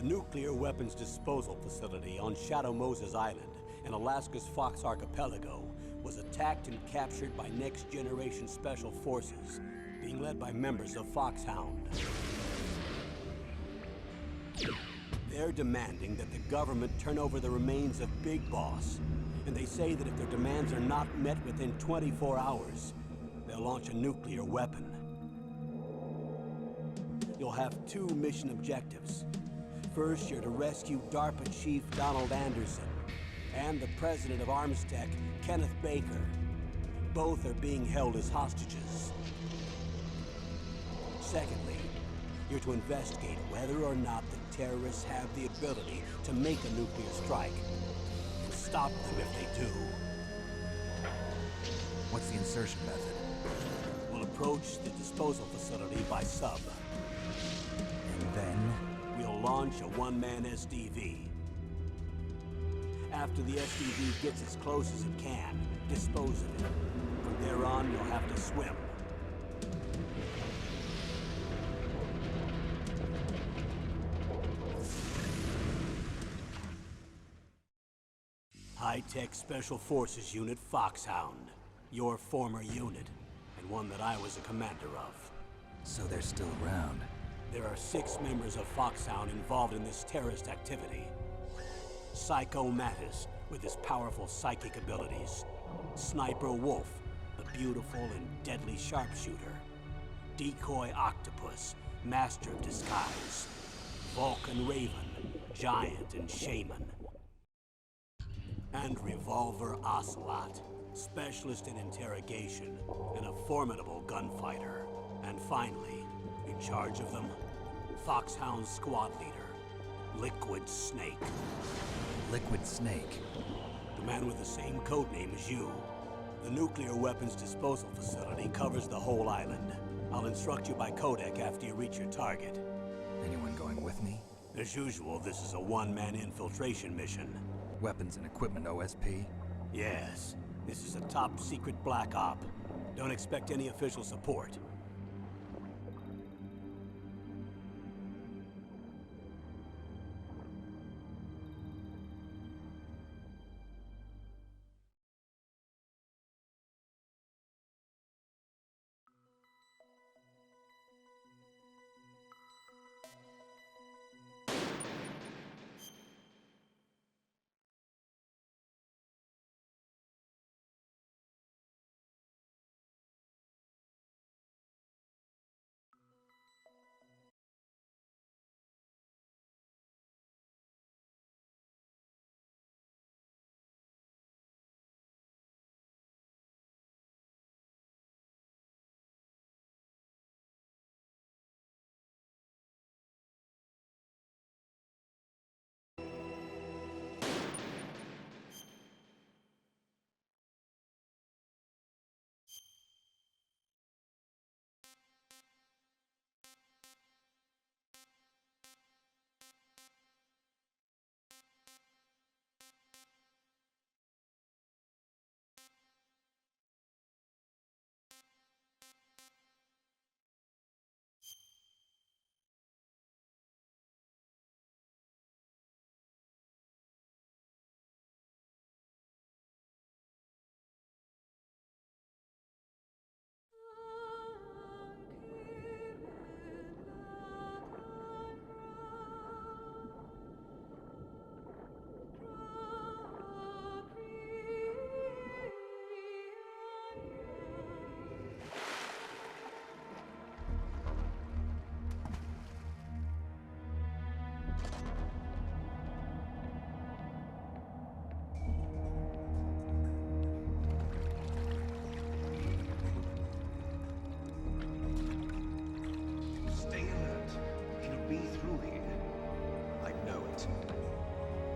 nuclear weapons disposal facility on Shadow Moses Island in Alaska's Fox Archipelago was attacked and captured by next-generation special forces, being led by members of Foxhound. They're demanding that the government turn over the remains of Big Boss, and they say that if their demands are not met within 24 hours, they'll launch a nuclear weapon. You'll have two mission objectives. First, you're to rescue DARPA Chief Donald Anderson and the president of Armstech, Kenneth Baker. Both are being held as hostages. Secondly, you're to investigate whether or not the terrorists have the ability to make a nuclear strike, and stop them if they do. What's the insertion method? We'll approach the disposal facility by sub. And then? We'll launch a one-man SDV. After the SDV gets as close as it can, dispose of it. From there on, you'll have to swim. High-Tech Special Forces Unit Foxhound. Your former unit, and one that I was a commander of. So they're still around. There are 6 members of Foxhound involved in this terrorist activity. Psycho Mattis, with his powerful psychic abilities. Sniper Wolf, the beautiful and deadly sharpshooter. Decoy Octopus, master of disguise. Vulcan Raven, giant and shaman. And Revolver Ocelot, specialist in interrogation and a formidable gunfighter. And finally, in charge of them, Foxhound's squad leader, Liquid Snake. Liquid Snake? The man with the same codename as you. The nuclear weapons disposal facility covers the whole island. I'll instruct you by codec after you reach your target. Anyone going with me? As usual, this is a one-man infiltration mission. Weapons and equipment OSP? Yes. This is a top-secret black op. Don't expect any official support.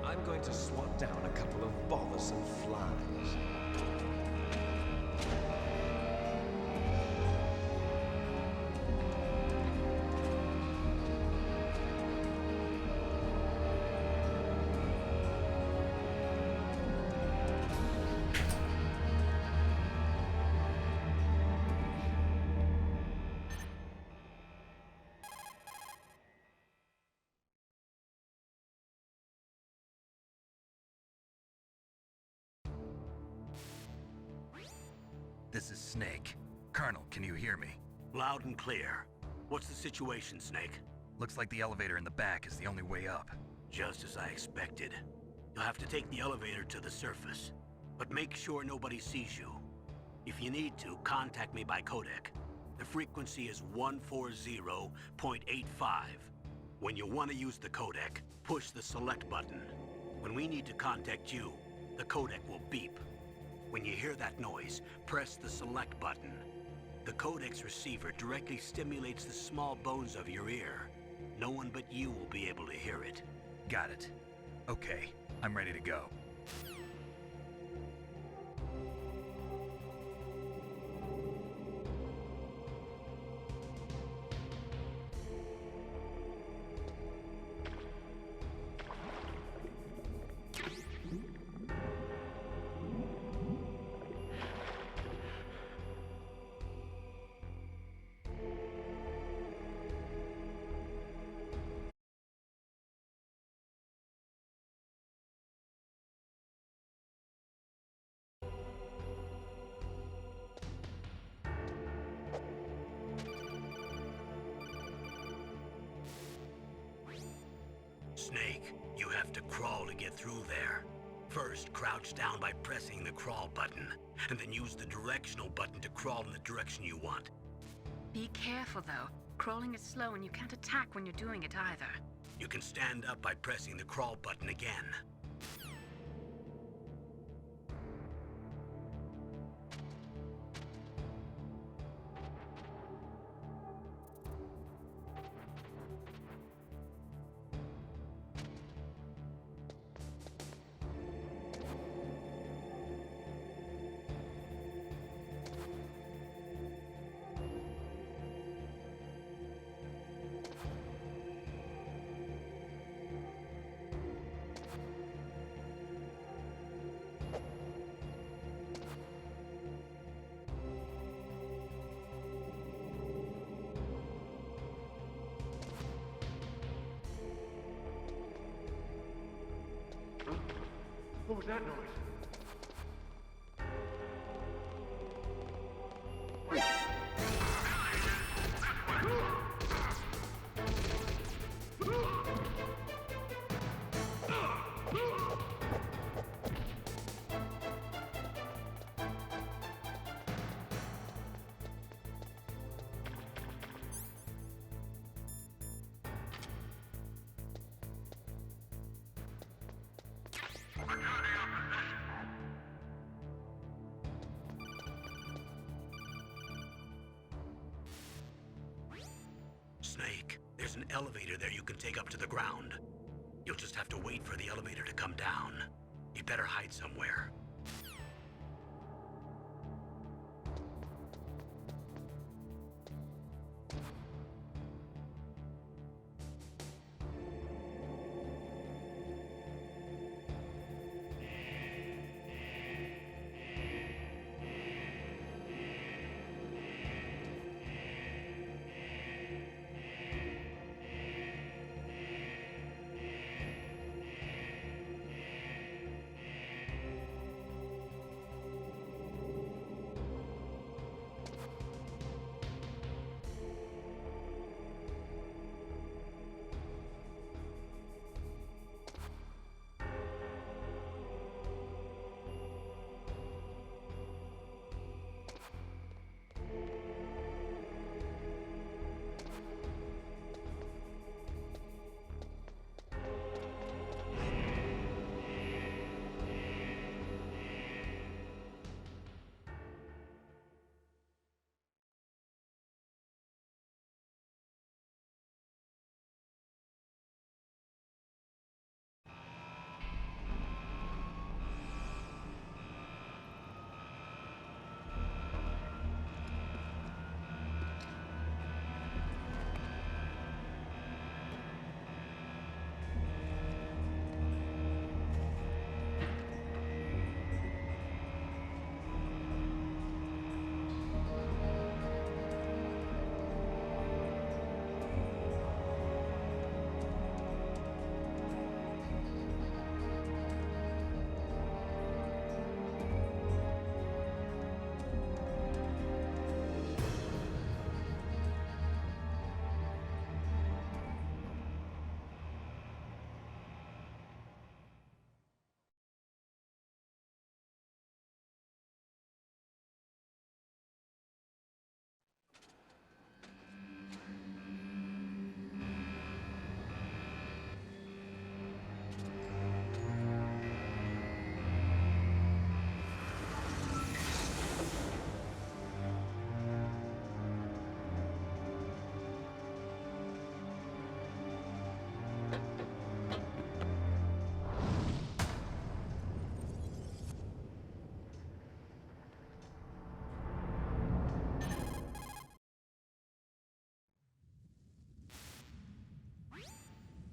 I'm going to swat down a couple of bothersome flies. Snake. Colonel, can you hear me? Loud and clear. What's the situation, Snake? Looks like the elevator in the back is the only way up. Just as I expected. You'll have to take the elevator to the surface. But make sure nobody sees you. If you need to, contact me by codec. The frequency is 140.85. When you want to use the codec, push the select button. When we need to contact you, the codec will beep. When you hear that noise, press the select button. The codec's receiver directly stimulates the small bones of your ear. No one but you will be able to hear it. Got it. Okay, I'm ready to go. Snake, you have to crawl to get through there. First, crouch down by pressing the crawl button, and then use the directional button to crawl in the direction you want. Be careful, though. Crawling is slow and you can't attack when you're doing it either. You can stand up by pressing the crawl button again. What was that noise? Snake, there's an elevator there you can take up to the ground. You'll just have to wait for the elevator to come down. You'd better hide somewhere.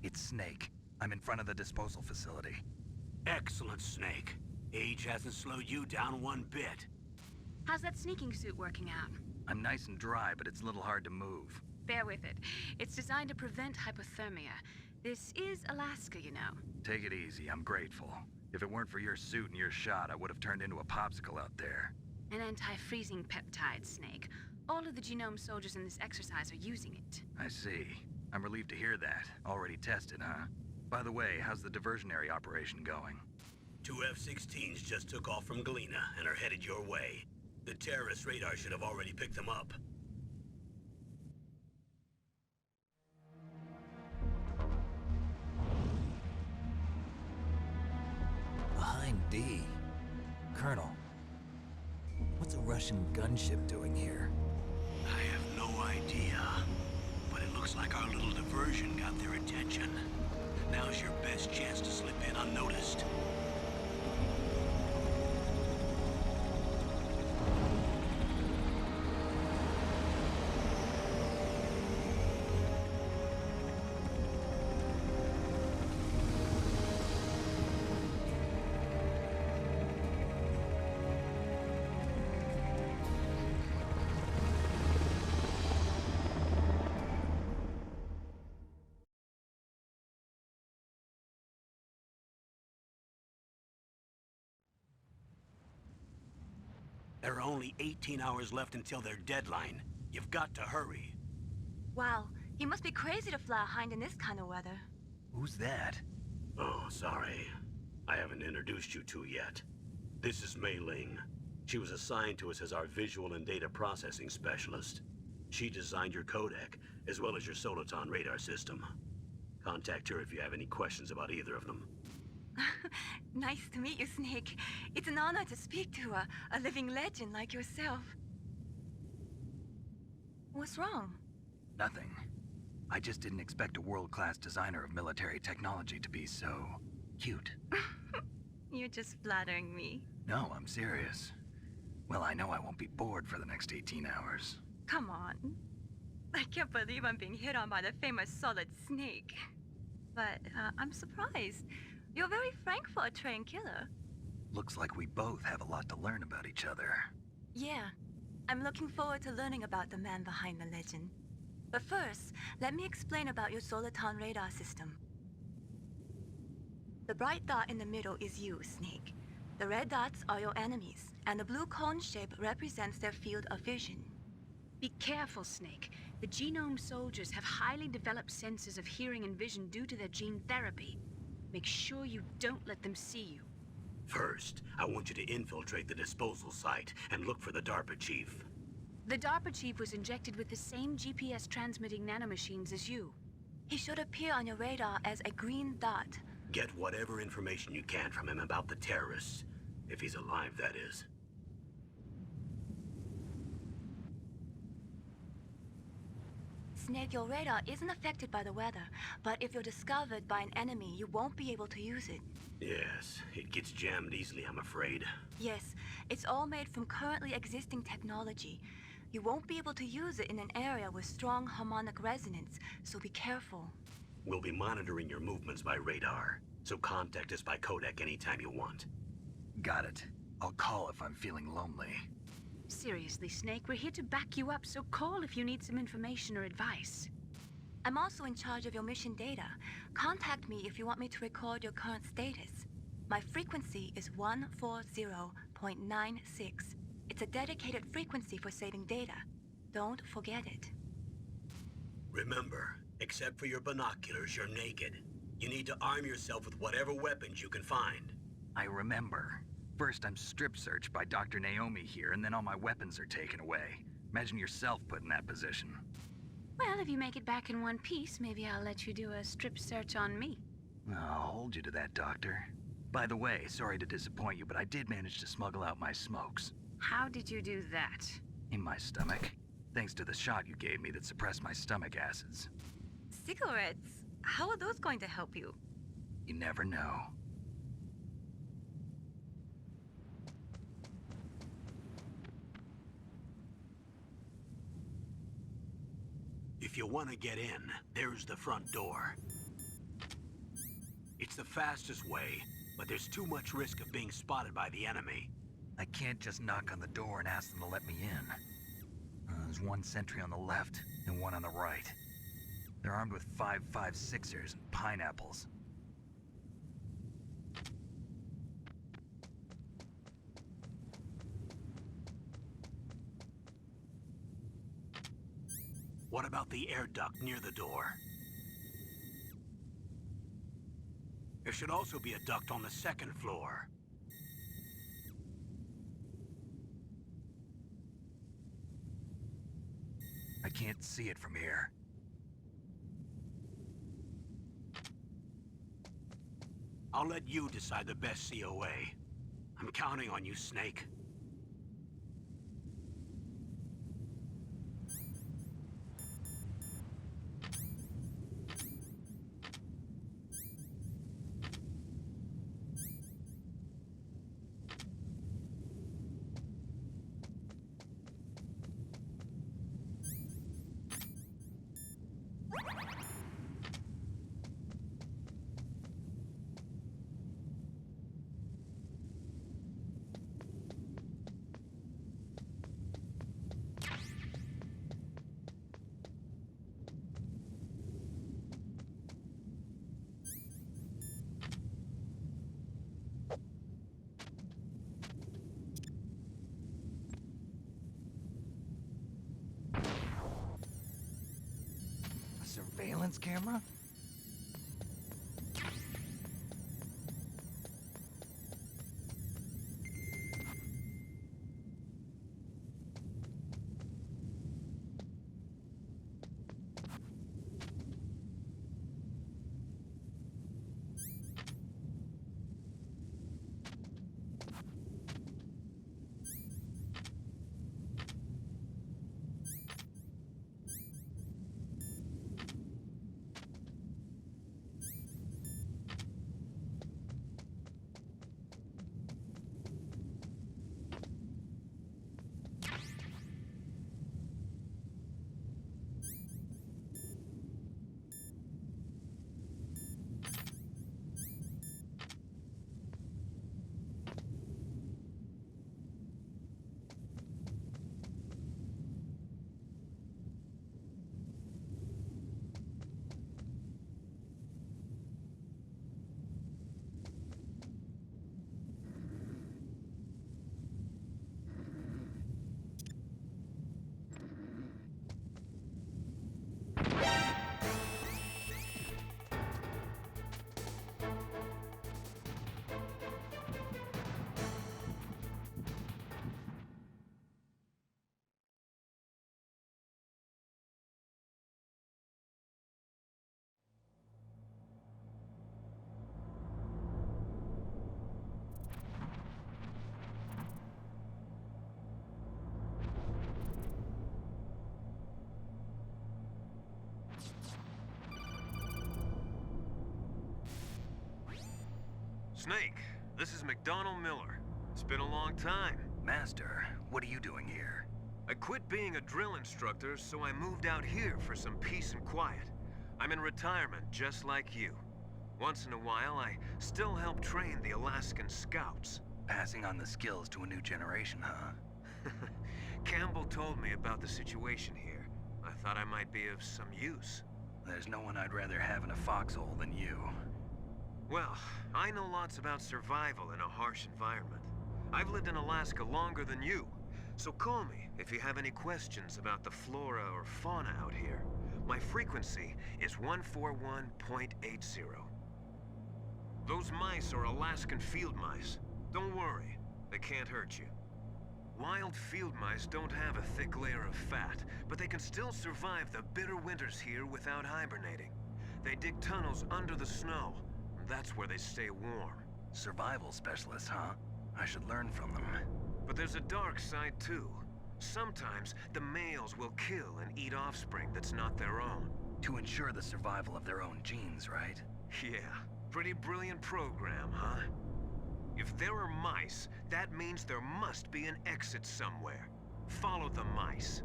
It's Snake. I'm in front of the disposal facility. Excellent, Snake. Age hasn't slowed you down one bit. How's that sneaking suit working out? I'm nice and dry, but it's a little hard to move. Bear with it. It's designed to prevent hypothermia. This is Alaska, you know. Take it easy, I'm grateful. If it weren't for your suit and your shot, I would have turned into a popsicle out there. An anti-freezing peptide, Snake. All of the genome soldiers in this exercise are using it. I see. I'm relieved to hear that. Already tested, huh? By the way, how's the diversionary operation going? 2 F-16s just took off from Galena and are headed your way. The terrorist radar should have already picked them up. Behind D. Colonel, what's a Russian gunship doing here? I have no idea, but it looks like our little diversion got their attention. Now's your best chance to slip in unnoticed. There are only 18 hours left until their deadline. You've got to hurry. Wow, you must be crazy to fly a hind in this kind of weather. Who's that? Oh, sorry. I haven't introduced you to yet. This is Mei Ling. She was assigned to us as our visual and data processing specialist. She designed your codec, as well as your Soliton radar system. Contact her if you have any questions about either of them. Nice to meet you, Snake. It's an honor to speak to a living legend like yourself. What's wrong? Nothing. I just didn't expect a world-class designer of military technology to be so cute. You're just flattering me. No, I'm serious. Well, I know I won't be bored for the next 18 hours. Come on. I can't believe I'm being hit on by the famous Solid Snake. But I'm surprised. You're very frank for a trained killer. Looks like we both have a lot to learn about each other. Yeah, I'm looking forward to learning about the man behind the legend. But first, let me explain about your Soliton radar system. The bright dot in the middle is you, Snake. The red dots are your enemies, and the blue cone shape represents their field of vision. Be careful, Snake. The genome soldiers have highly developed senses of hearing and vision due to their gene therapy. Make sure you don't let them see you. First, I want you to infiltrate the disposal site and look for the DARPA chief. The DARPA chief was injected with the same GPS transmitting nanomachines as you. He should appear on your radar as a green dot. Get whatever information you can from him about the terrorists. If he's alive, that is. Snake, your radar isn't affected by the weather, but if you're discovered by an enemy, you won't be able to use it. Yes, it gets jammed easily, I'm afraid. Yes, it's all made from currently existing technology. You won't be able to use it in an area with strong harmonic resonance, so be careful. We'll be monitoring your movements by radar, so contact us by codec anytime you want. Got it. I'll call if I'm feeling lonely. Seriously, Snake, we're here to back you up, so call if you need some information or advice. I'm also in charge of your mission data. Contact me if you want me to record your current status. My frequency is 140.96. It's a dedicated frequency for saving data. Don't forget it. Remember, except for your binoculars, you're naked. You need to arm yourself with whatever weapons you can find. I remember. First, I'm strip searched by Dr. Naomi here, and then all my weapons are taken away. Imagine yourself put in that position. Well, if you make it back in one piece, maybe I'll let you do a strip search on me. I'll hold you to that, Doctor. By the way, sorry to disappoint you, but I did manage to smuggle out my smokes. How did you do that? In my stomach. Thanks to the shot you gave me that suppressed my stomach acids. Cigarettes? How are those going to help you? You never know. If you want to get in, there's the front door. It's the fastest way, but there's too much risk of being spotted by the enemy. I can't just knock on the door and ask them to let me in. There's one sentry on the left and one on the right. They're armed with 5.56ers and pineapples. What about the air duct near the door? There should also be a duct on the second floor. I can't see it from here. I'll let you decide the best COA. I'm counting on you, Snake. Surveillance camera? Snake, this is McDonald Miller. It's been a long time. Master, what are you doing here? I quit being a drill instructor, so I moved out here for some peace and quiet. I'm in retirement, just like you. Once in a while, I still help train the Alaskan Scouts. Passing on the skills to a new generation, huh? Campbell told me about the situation here. I thought I might be of some use. There's no one I'd rather have in a foxhole than you. Well, I know lots about survival in a harsh environment. I've lived in Alaska longer than you, so call me if you have any questions about the flora or fauna out here. My frequency is 141.80. Those mice are Alaskan field mice. Don't worry, they can't hurt you. Wild field mice don't have a thick layer of fat, but they can still survive the bitter winters here without hibernating. They dig tunnels under the snow. That's where they stay warm. Survival specialists, huh? I should learn from them. But there's a dark side too. Sometimes the males will kill and eat offspring that's not their own. To ensure the survival of their own genes, right? Yeah, pretty brilliant program, huh? If there are mice, that means there must be an exit somewhere. Follow the mice.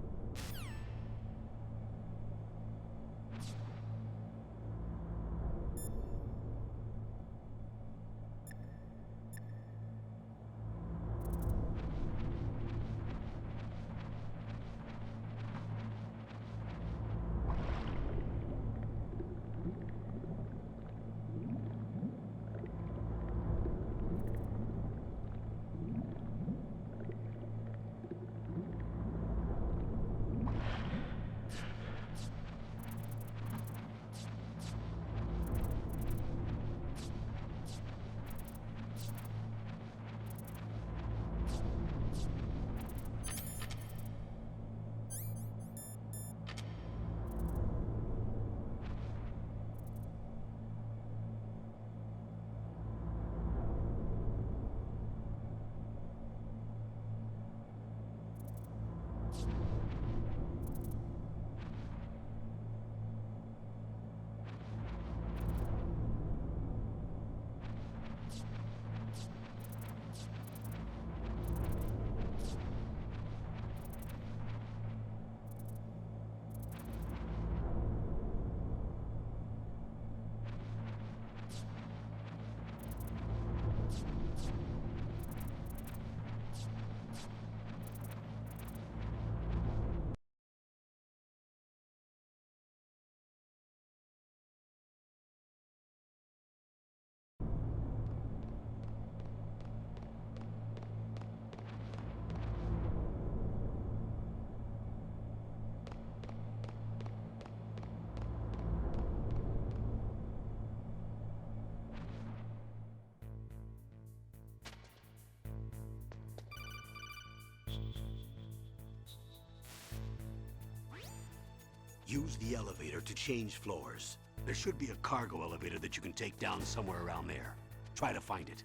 Use the elevator to change floors. There should be a cargo elevator that you can take down somewhere around there. Try to find it.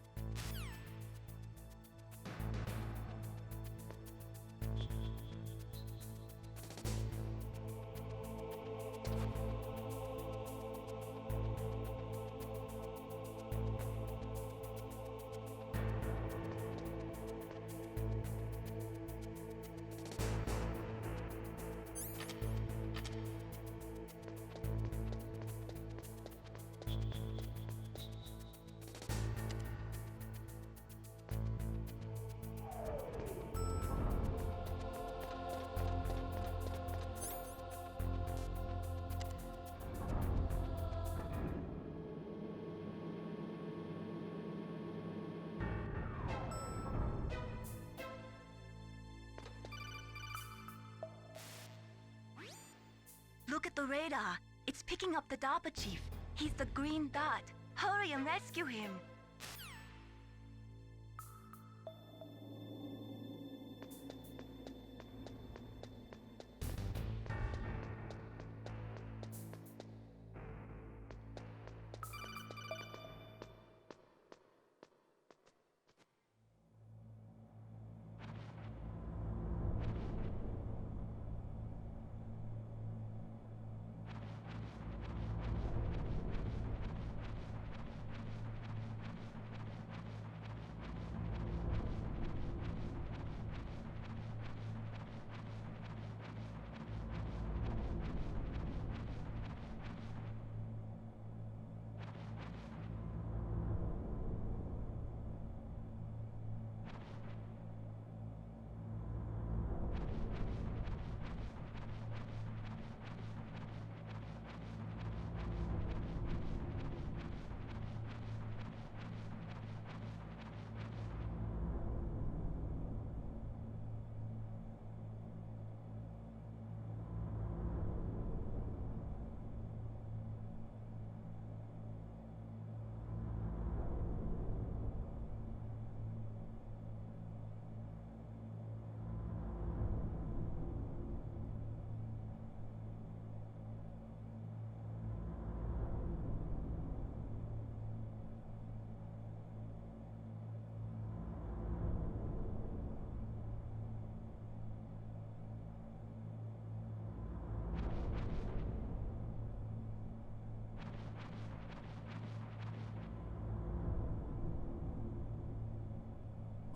Look at the radar. It's picking up the DARPA chief. He's the green dot. Hurry and rescue him.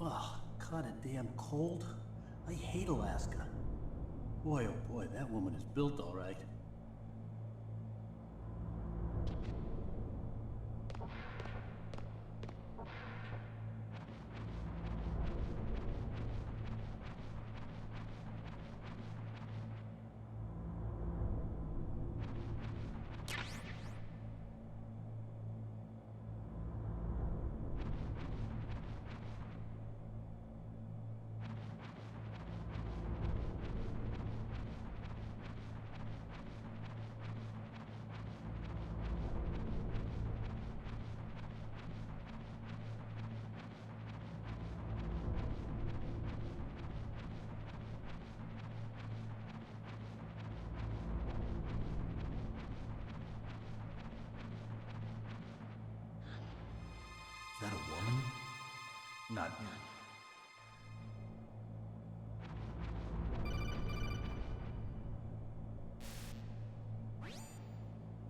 Ugh, kinda damn cold. I hate Alaska. Boy, oh boy, that woman is built all right. Is that a woman? Not...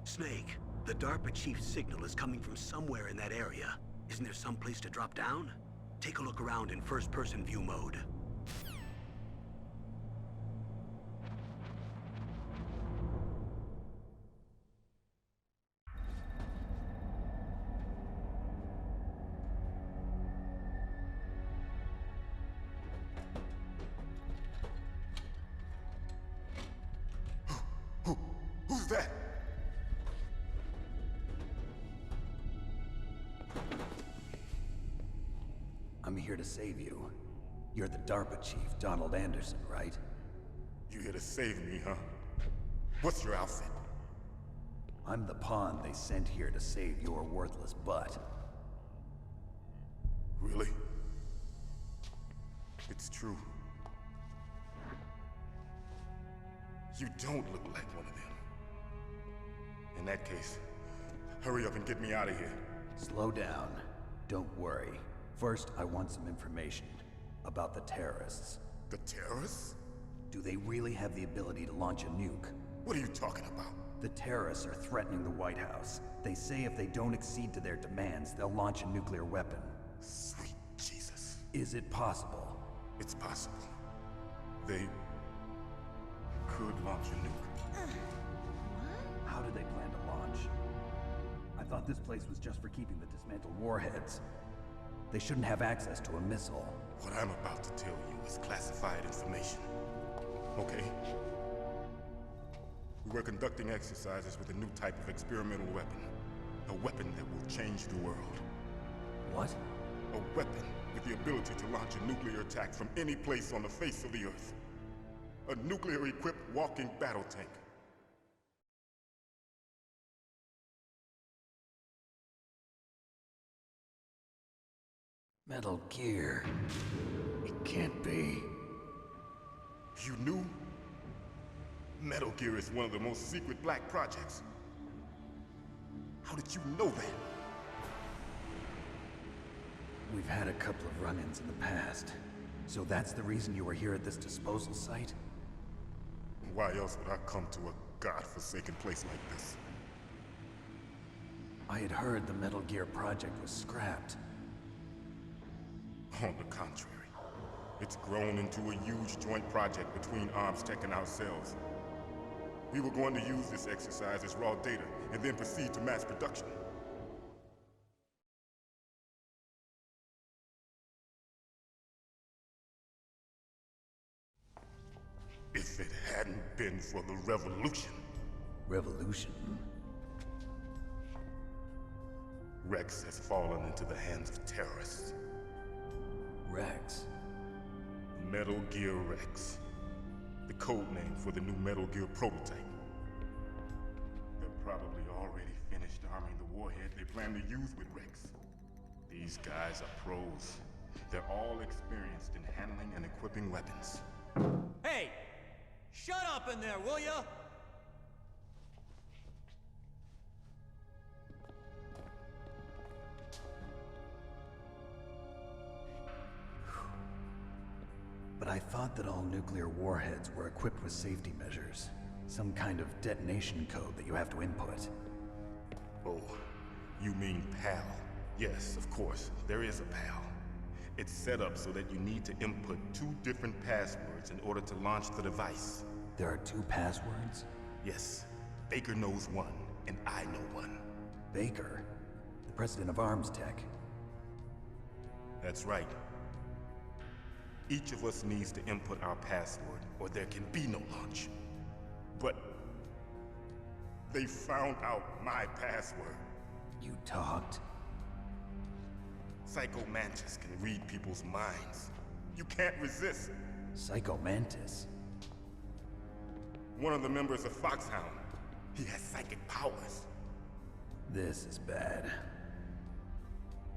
Snake, the DARPA chief's signal is coming from somewhere in that area. Isn't there some place to drop down? Take a look around in first-person view mode. Who's that? I'm here to save you. You're the DARPA chief, Donald Anderson, right? You here to save me, huh? What's your outfit? I'm the pawn they sent here to save your worthless butt. Really? It's true. You don't look like one of them. In that case, hurry up and get me out of here. Slow down. Don't worry. First, I want some information about the terrorists. The terrorists? Do they really have the ability to launch a nuke? What are you talking about? The terrorists are threatening the White House. They say if they don't accede to their demands, they'll launch a nuclear weapon. Sweet Jesus. Is it possible? It's possible. They could launch a nuke. How do they plan to launch? I thought this place was just for keeping the dismantled warheads. They shouldn't have access to a missile. What I'm about to tell you is classified information. Okay? We were conducting exercises with a new type of experimental weapon. A weapon that will change the world. What? A weapon with the ability to launch a nuclear attack from any place on the face of the Earth. A nuclear-equipped walking battle tank. Metal Gear. It can't be. You knew? Metal Gear is one of the most secret black projects. How did you know that? We've had a couple of run-ins in the past. So that's the reason you were here at this disposal site? Why else would I come to a godforsaken place like this? I had heard the Metal Gear project was scrapped. On the contrary, it's grown into a huge joint project between ArmsTech and ourselves. We were going to use this exercise as raw data and then proceed to mass production. If it hadn't been for the revolution. Revolution? Rex has fallen into the hands of terrorists. Rex? Metal Gear Rex. The code name for the new Metal Gear prototype. They're probably already finished arming the warhead they plan to use with Rex. These guys are pros. They're all experienced in handling and equipping weapons. Hey! Shut up in there, will ya? But I thought that all nuclear warheads were equipped with safety measures. Some kind of detonation code that you have to input. Oh, you mean PAL? Yes, of course, there is a PAL. It's set up so that you need to input 2 different passwords in order to launch the device. There are 2 passwords? Yes, Baker knows one, and I know one. Baker? The president of ArmsTech? That's right. Each of us needs to input our password, or there can be no launch. But they found out my password. You talked? Psycho Mantis can read people's minds. You can't resist. Psycho Mantis? One of the members of Foxhound. He has psychic powers. This is bad.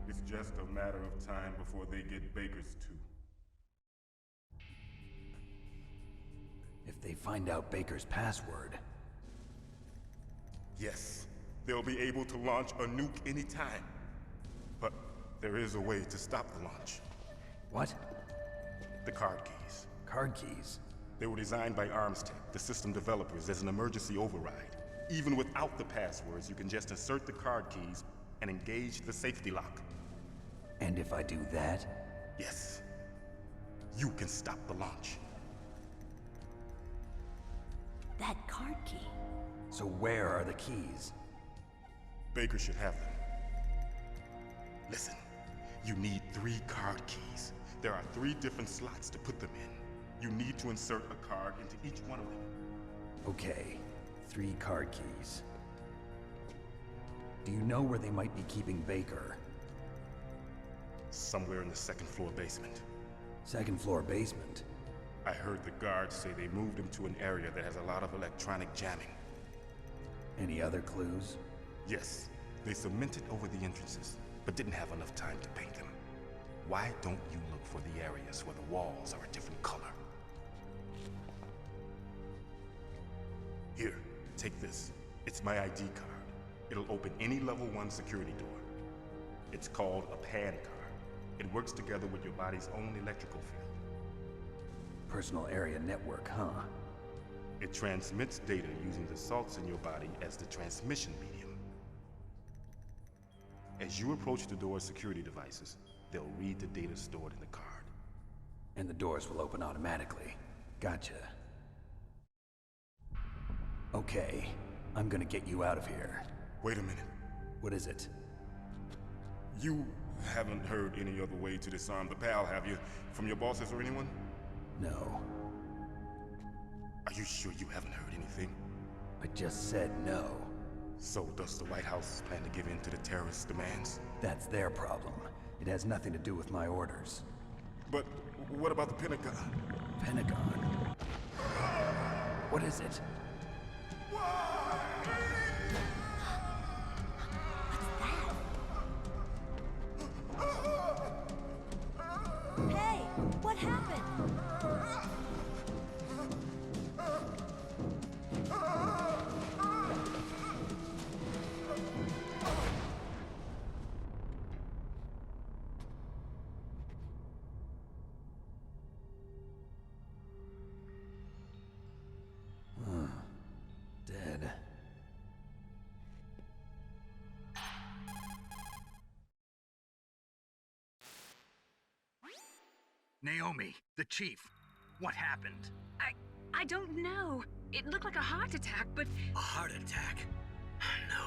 It's just a matter of time before they get Baker's too. If they find out Baker's password... Yes, they'll be able to launch a nuke anytime. But there is a way to stop the launch. What? The card keys. Card keys? They were designed by ArmsTech, the system developers, as an emergency override. Even without the passwords, you can just insert the card keys and engage the safety lock. And if I do that? Yes. You can stop the launch. That card key. So where are the keys? Baker should have them. Listen, you need 3 card keys. There are 3 different slots to put them in. You need to insert a card into each one of them. Okay, 3 card keys. Do you know where they might be keeping Baker? Somewhere in the 2nd floor basement. 2nd floor basement? I heard the guards say they moved him to an area that has a lot of electronic jamming. Any other clues? Yes, they cemented over the entrances, but didn't have enough time to paint them. Why don't you look for the areas where the walls are a different color? Here, take this. It's my ID card. It'll open any level 1 security door. It's called a PAN card. It works together with your body's own electrical field. Personal area network, huh? It transmits data using the salts in your body as the transmission medium. As you approach the door's security devices, they'll read the data stored in the card. And the doors will open automatically. Gotcha. Okay, I'm gonna get you out of here. Wait a minute. What is it? You haven't heard any other way to disarm the PAL, have you? From your bosses or anyone? No. Are you sure you haven't heard anything? I just said no. So does the White House plan to give in to the terrorists' demands? That's their problem. It has nothing to do with my orders. But what about the Pentagon? Pentagon? What is it? Hey, what happened? Dead. Naomi, the chief. What happened? I don't know. It looked like a heart attack, but... A heart attack? No.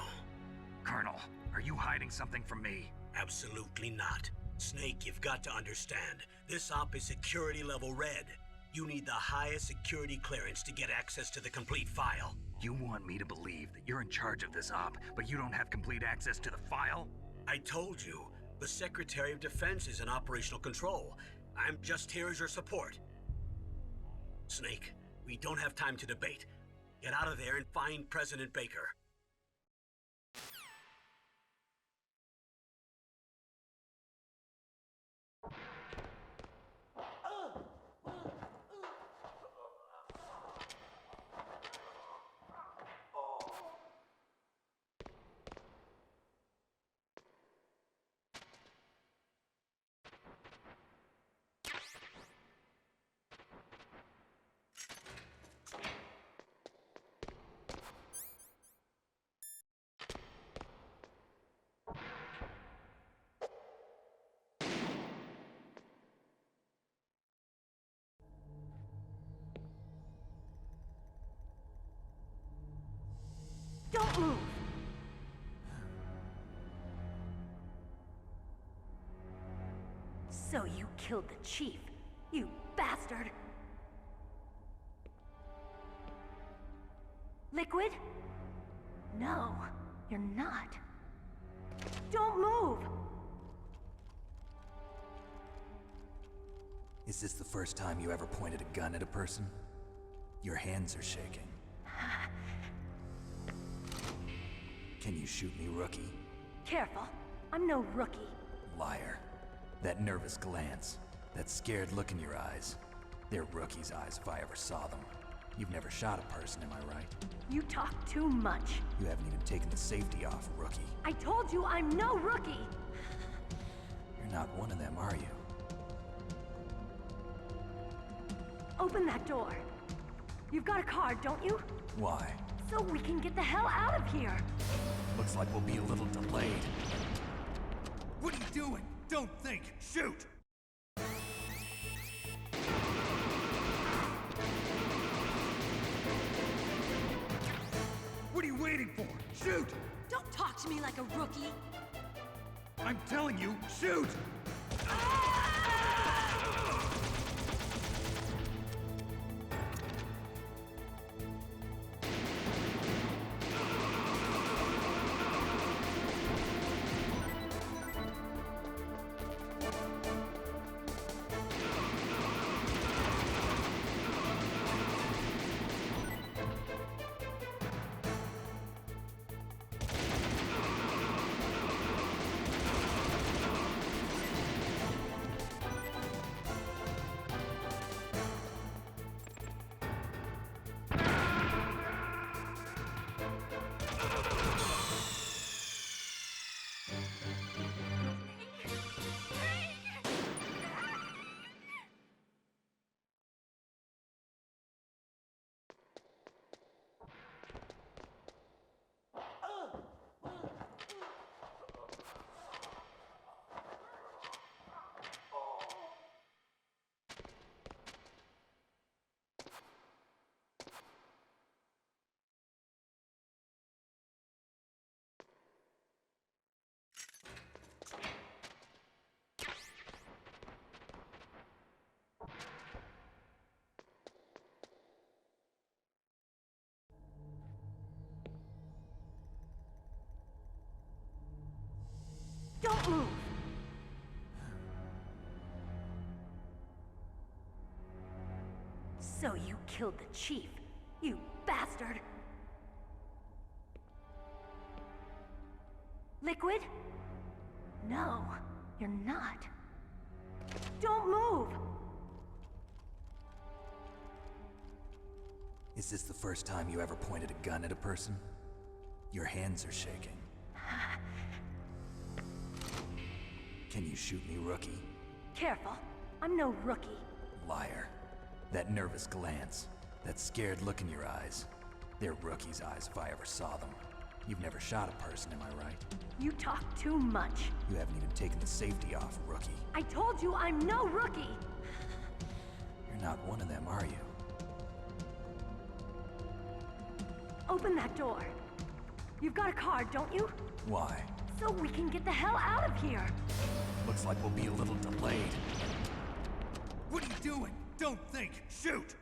Colonel, are you hiding something from me? Absolutely not. Snake, you've got to understand. This op is security level red. You need the highest security clearance to get access to the complete file. You want me to believe that you're in charge of this op, but you don't have complete access to the file? I told you, the Secretary of Defense is in operational control. I'm just here as your support. Snake, we don't have time to debate. Get out of there and find President Baker. Don't move! So you killed the chief, you bastard! Liquid? No, you're not. Don't move! Is this the first time you ever pointed a gun at a person? Your hands are shaking. Can you shoot me, rookie? Careful, I'm no rookie. Liar. That nervous glance, that scared look in your eyes. They're rookie's eyes if I ever saw them. You've never shot a person, am I right? You talk too much. You haven't even taken the safety off, rookie. I told you I'm no rookie! You're not one of them, are you? Open that door. You've got a card, don't you? Why? So we can get the hell out of here! Looks like we'll be a little delayed. What are you doing? Don't think. Shoot! What are you waiting for? Shoot! Don't talk to me like a rookie! I'm telling you, shoot! Don't move! So you killed the chief, you bastard! Liquid? No, you're not. Don't move! Is this the first time you ever pointed a gun at a person? Your hands are shaking. Can you shoot me, rookie? Careful, I'm no rookie. Liar. That nervous glance, that scared look in your eyes. They're rookie's eyes if I ever saw them. You've never shot a person, am I right? You talk too much. You haven't even taken the safety off, rookie. I told you I'm no rookie! You're not one of them, are you? Open that door. You've got a card, don't you? Why? So we can get the hell out of here! Looks like we'll be a little delayed. What are you doing? Don't think! Shoot!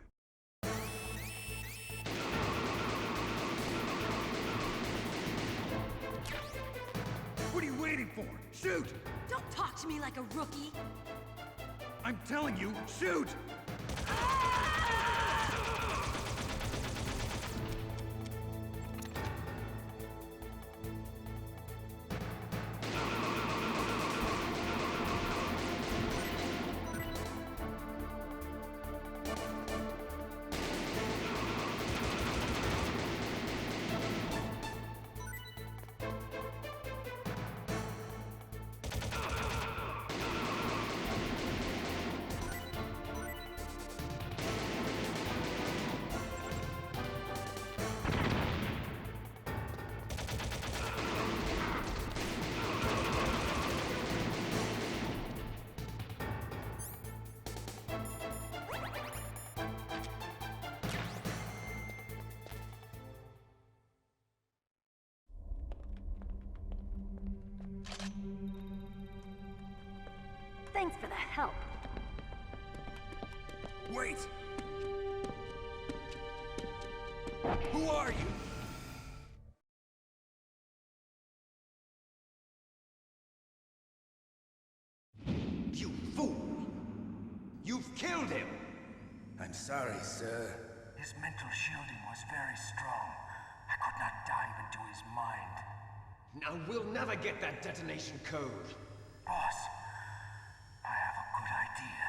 What are you waiting for? Shoot! Don't talk to me like a rookie! I'm telling you, shoot! Thanks for the help. Wait! Who are you? You fool! You've killed him! I'm sorry, sir. His mental shielding was very strong. I could not dive into his mind. Now we'll never get that detonation code. Boss, I have a good idea.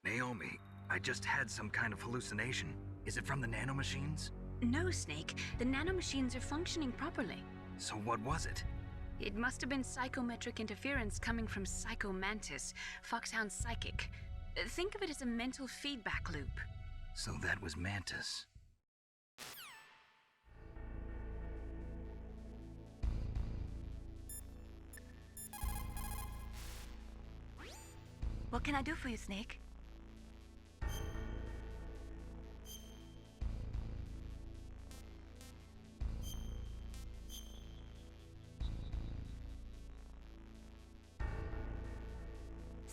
Naomi, I just had some kind of hallucination. Is it from the nanomachines? No, Snake. The nanomachines are functioning properly. So what was it? It must have been psychometric interference coming from Psycho Mantis, Foxhound's psychic. Think of it as a mental feedback loop. So that was Mantis. What can I do for you, Snake?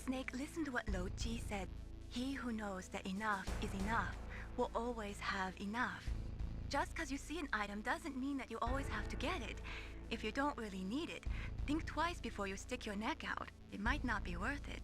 Snake, listen to what Lo Ji said. He who knows that enough is enough will always have enough. Just because you see an item doesn't mean that you always have to get it. If you don't really need it, think twice before you stick your neck out. It might not be worth it.